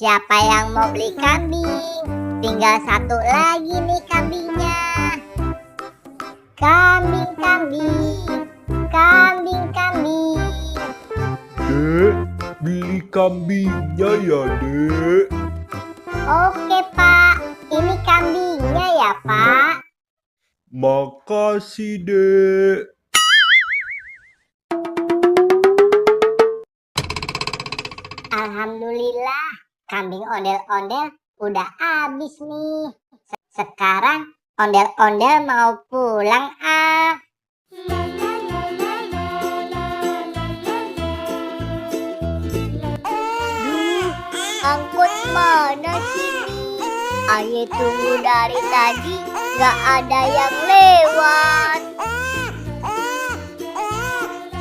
Siapa yang mau beli kambing? Tinggal satu lagi nih kambingnya. Kambing, kambing, kambing, kambing. Dek, beli kambingnya ya, Dek. Oke, Pak. Ini kambingnya ya, Pak. Makasih, Dek. Alhamdulillah, kambing ondel-ondel udah habis nih. Sekarang ondel-ondel mau pulang, ah. Angkot mana sini? Aye tunggu dari tadi, gak ada yang lewat.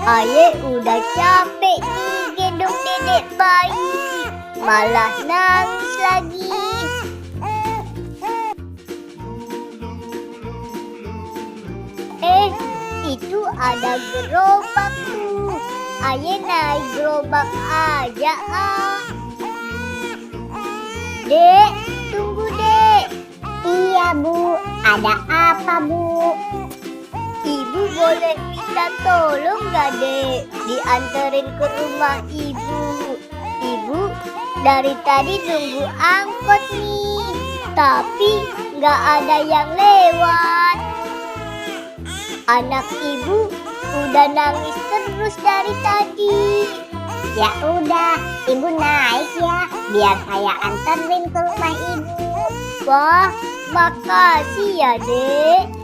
Aye udah capek nih gendong dedek bayi, malah nangis lagi. Itu ada gerobak tuh. Aye naik gerobak aja, ah. Dek, tunggu dek. Iya Bu, ada apa Bu? Ibu boleh minta tolong gak dek? Dianterin ke rumah ibu. Ibu dari tadi nunggu angkot nih, tapi gak ada yang lewat. Anak ibu udah nangis terus dari tadi. Ya udah, ibu naik ya, biar saya anterin ke rumah ibu. Wah, makasih ya dek.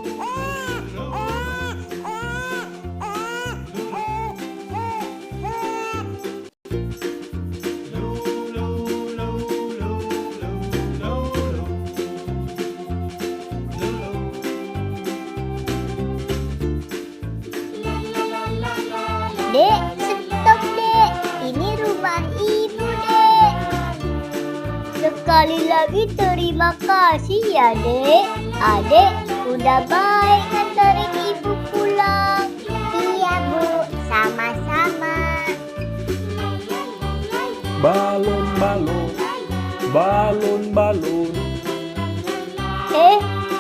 Dek, stop dek. Ini rumah ibu dek. Sekali lagi terima kasih ya dek. Adek udah baik nganterin ibu pulang. Iya Bu, sama-sama. Balon, balon, balon, balon.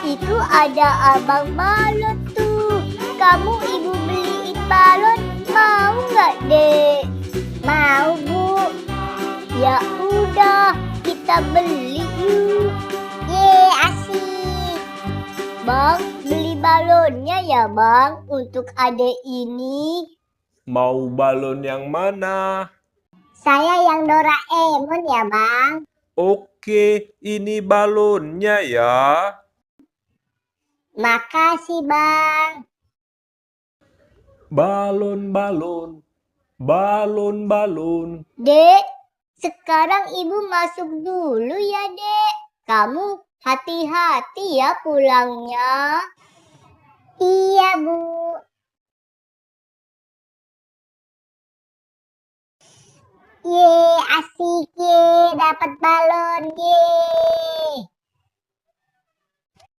Itu ada abang balon tuh. Kamu ibu beliin balon, mau nggak dek? Mau Bu. Ya udah, kita beli yuk. Asik. Bang, beli balonnya ya bang, untuk adek ini. Mau balon yang mana? Saya yang Doraemon ya bang. Oke, ini balonnya ya. Makasih bang. Balon, balon, balon, balon. Dek, sekarang ibu masuk dulu ya dek. Kamu hati-hati ya pulangnya. Iya Bu. Asik dapat balon.